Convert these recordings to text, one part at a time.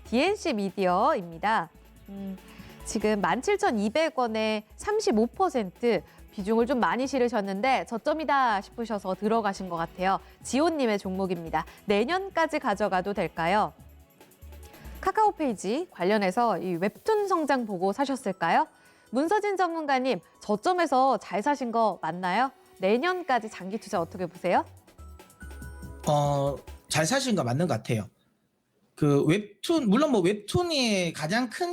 DNC 미디어입니다. 지금 17,200원에 35% 비중을 좀 많이 실으셨는데 저점이다 싶으셔서 들어가신 것 같아요. 지호님의 종목입니다. 내년까지 가져가도 될까요? 카카오 페이지 관련해서 이 웹툰 성장 보고 사셨을까요? 문서진 전문가님, 저점에서 잘 사신 거 맞나요? 내년까지 장기 투자 어떻게 보세요? 잘 사신 거 맞는 것 같아요. 그 웹툰, 물론 뭐 웹툰의 가장 큰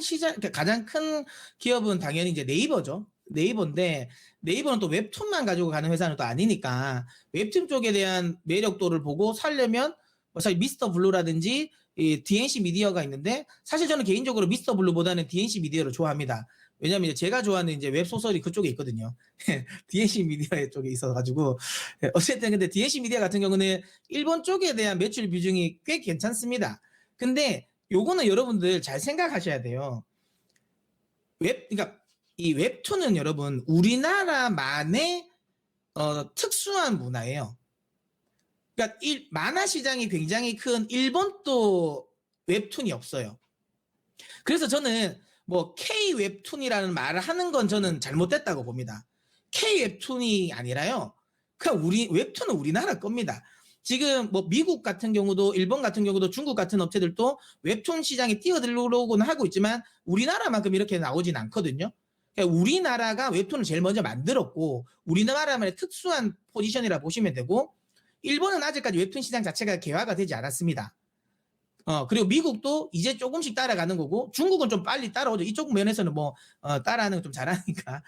가장 큰 기업은 당연히 이제 네이버죠. 네이버인데 네이버는 또 웹툰만 가지고 가는 회사는 또 아니니까 웹툰 쪽에 대한 매력도를 보고 살려면 사실 미스터 블루라든지 이 DNC 미디어가 있는데 사실 저는 개인적으로 미스터 블루보다는 DNC 미디어를 좋아합니다. 왜냐면 제가 좋아하는 이제 웹소설이 그쪽에 있거든요. DNC 미디어 쪽에 있어가지고 어쨌든 근데 DNC 미디어 같은 경우는 일본 쪽에 대한 매출 비중이 꽤 괜찮습니다. 근데 요거는 여러분들 잘 생각하셔야 돼요. 그러니까 이 웹툰은 여러분 우리나라만의 특수한 문화예요. 그러니까 만화 시장이 굉장히 큰 일본도 웹툰이 없어요. 그래서 저는 뭐 K 웹툰이라는 말을 하는 건 저는 잘못됐다고 봅니다. K 웹툰이 아니라요. 그냥 웹툰은 우리나라 겁니다. 지금 뭐 미국 같은 경우도 일본 같은 경우도 중국 같은 업체들도 웹툰 시장에 뛰어들어오고는 하고 있지만 우리나라만큼 이렇게 나오진 않거든요. 그러니까 우리나라가 웹툰을 제일 먼저 만들었고 우리나라만의 특수한 포지션이라 보시면 되고 일본은 아직까지 웹툰 시장 자체가 개화가 되지 않았습니다. 그리고 미국도 이제 조금씩 따라가는 거고 중국은 좀 빨리 따라오죠. 이쪽 면에서는 뭐 따라하는 거 좀 잘하니까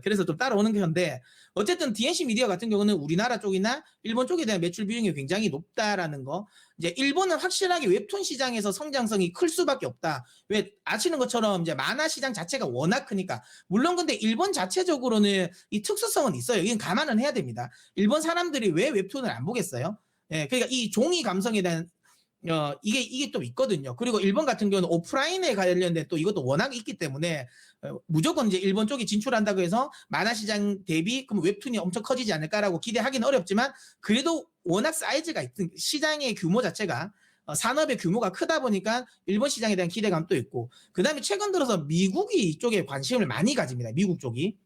그래서 좀 따라오는 건데 어쨌든 DNC 미디어 같은 경우는 우리나라 쪽이나 일본 쪽에 대한 매출 비중이 굉장히 높다라는 거. 이제 일본은 확실하게 웹툰 시장에서 성장성이 클 수밖에 없다. 왜 아시는 것처럼 이제 만화 시장 자체가 워낙 크니까. 물론 근데 일본 자체적으로는 이 특수성은 있어요. 이건 감안은 해야 됩니다. 일본 사람들이 왜 웹툰을 안 보겠어요? 예, 그러니까 이 종이 감성에 대한 이게 또 있거든요. 그리고 일본 같은 경우는 오프라인에 관련된 또 이것도 워낙 있기 때문에 무조건 이제 일본 쪽이 진출한다고 해서 만화 시장 대비 그럼 웹툰이 엄청 커지지 않을까라고 기대하기는 어렵지만 그래도 워낙 사이즈가 있든 시장의 규모 자체가 산업의 규모가 크다 보니까 일본 시장에 대한 기대감도 있고 그다음에 최근 들어서 미국이 이쪽에 관심을 많이 가집니다. 미국 쪽이.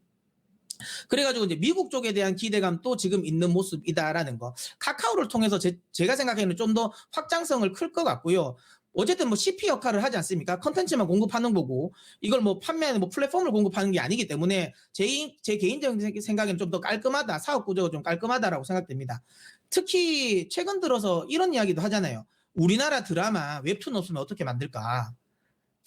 그래가지고 이제 미국 쪽에 대한 기대감도 지금 있는 모습이다라는 거. 카카오를 통해서 제가 생각하기에는 좀 더 확장성을 클 것 같고요. 어쨌든 뭐 CP 역할을 하지 않습니까? 컨텐츠만 공급하는 거고 이걸 뭐 판매하는 뭐 플랫폼을 공급하는 게 아니기 때문에 제 개인적인 생각에는 좀 더 깔끔하다. 사업 구조가 좀 깔끔하다라고 생각됩니다. 특히 최근 들어서 이런 이야기도 하잖아요. 우리나라 드라마 웹툰 없으면 어떻게 만들까?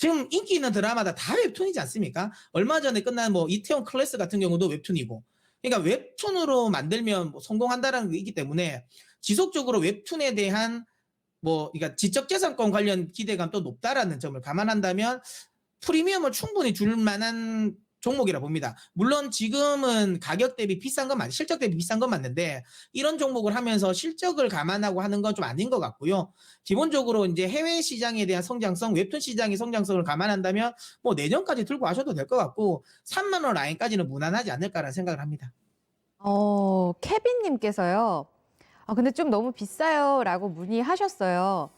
지금 인기 있는 드라마다 다 웹툰이지 않습니까? 얼마 전에 끝난 뭐 이태원 클래스 같은 경우도 웹툰이고. 그러니까 웹툰으로 만들면 뭐 성공한다라는 게 있기 때문에 지속적으로 웹툰에 대한 뭐 그러니까 지적재산권 관련 기대감도 높다라는 점을 감안한다면 프리미엄을 충분히 줄 만한 종목이라 봅니다. 물론 지금은 가격 대비 비싼 건 실적 대비 비싼 건 맞는데 이런 종목을 하면서 실적을 감안하고 하는 건 좀 아닌 것 같고요. 기본적으로 이제 해외 시장에 대한 성장성, 웹툰 시장의 성장성을 감안한다면 뭐 내년까지 들고 가셔도 될 것 같고 3만 원 라인까지는 무난하지 않을까라는 생각을 합니다. 케빈님께서요. 근데 좀 너무 비싸요라고 문의하셨어요.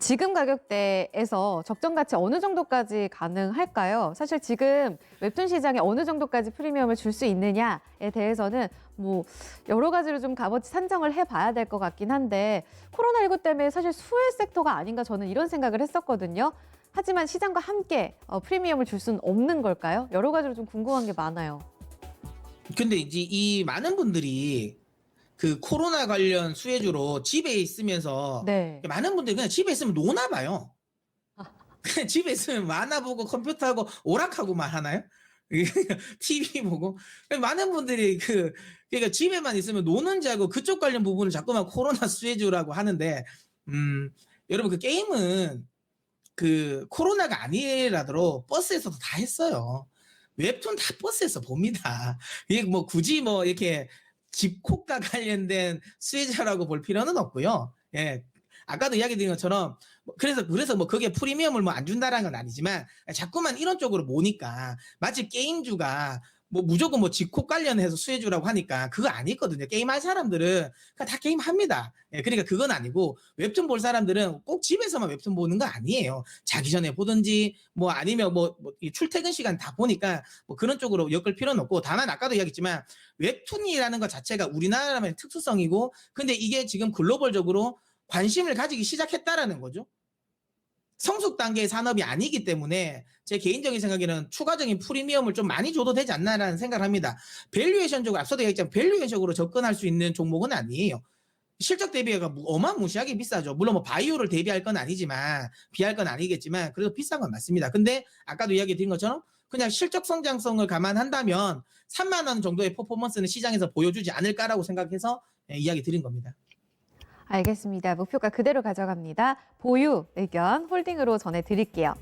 지금 가격대에서 적정 가치 어느 정도까지 가능할까요? 사실 지금 웹툰 시장에 어느 정도까지 프리미엄을 줄 수 있느냐에 대해서는 뭐 여러 가지로 좀 값어치 산정을 해봐야 될 것 같긴 한데 코로나19 때문에 사실 수혜 섹터가 아닌가 저는 이런 생각을 했었거든요. 하지만 시장과 함께 프리미엄을 줄 수는 없는 걸까요? 여러 가지로 좀 궁금한 게 많아요. 근데 이제 이 많은 분들이 그 코로나 관련 수혜주로 집에 있으면서 네. 많은 분들이 그냥 집에 있으면 노나 봐요. 그냥 집에 있으면 만화 보고 컴퓨터하고 오락하고만 하나요? TV 보고 많은 분들이 그러니까 집에만 있으면 노는 줄 알고 그쪽 관련 부분을 자꾸만 코로나 수혜주라고 하는데 여러분 그 게임은 그 코로나가 아니라도 버스에서도 다 했어요. 웹툰 다 버스에서 봅니다. 이게 뭐 굳이 뭐 이렇게 집콕과 관련된 수혜자라고 볼 필요는 없고요. 예. 아까도 이야기 드린 것처럼 그래서 뭐 그게 프리미엄을 뭐 안 준다라는 건 아니지만 자꾸만 이런 쪽으로 모니까 마치 게임주가 뭐 무조건 뭐 집콕 관련해서 수혜주라고 하니까 그거 아니거든요. 게임할 사람들은 그냥 다 게임합니다. 예, 그러니까 그건 아니고 웹툰 볼 사람들은 꼭 집에서만 웹툰 보는 거 아니에요. 자기 전에 보든지 뭐 아니면 이 출퇴근 시간 다 보니까 뭐 그런 쪽으로 엮을 필요는 없고 다만 아까도 이야기했지만 웹툰이라는 것 자체가 우리나라만의 특수성이고 근데 이게 지금 글로벌적으로 관심을 가지기 시작했다라는 거죠. 성숙 단계의 산업이 아니기 때문에 제 개인적인 생각에는 추가적인 프리미엄을 좀 많이 줘도 되지 않나라는 생각을 합니다. 밸류에이션적으로 앞서도 얘기했지만 밸류에이션적으로 접근할 수 있는 종목은 아니에요. 실적 대비가 어마무시하게 비싸죠. 물론 뭐 바이오를 대비할 건 아니지만 비할 건 아니겠지만 그래도 비싼 건 맞습니다. 근데 아까도 이야기 드린 것처럼 그냥 실적 성장성을 감안한다면 3만 원 정도의 퍼포먼스는 시장에서 보여주지 않을까라고 생각해서 이야기 드린 겁니다. 알겠습니다. 목표가 그대로 가져갑니다. 보유 의견 홀딩으로 전해드릴게요.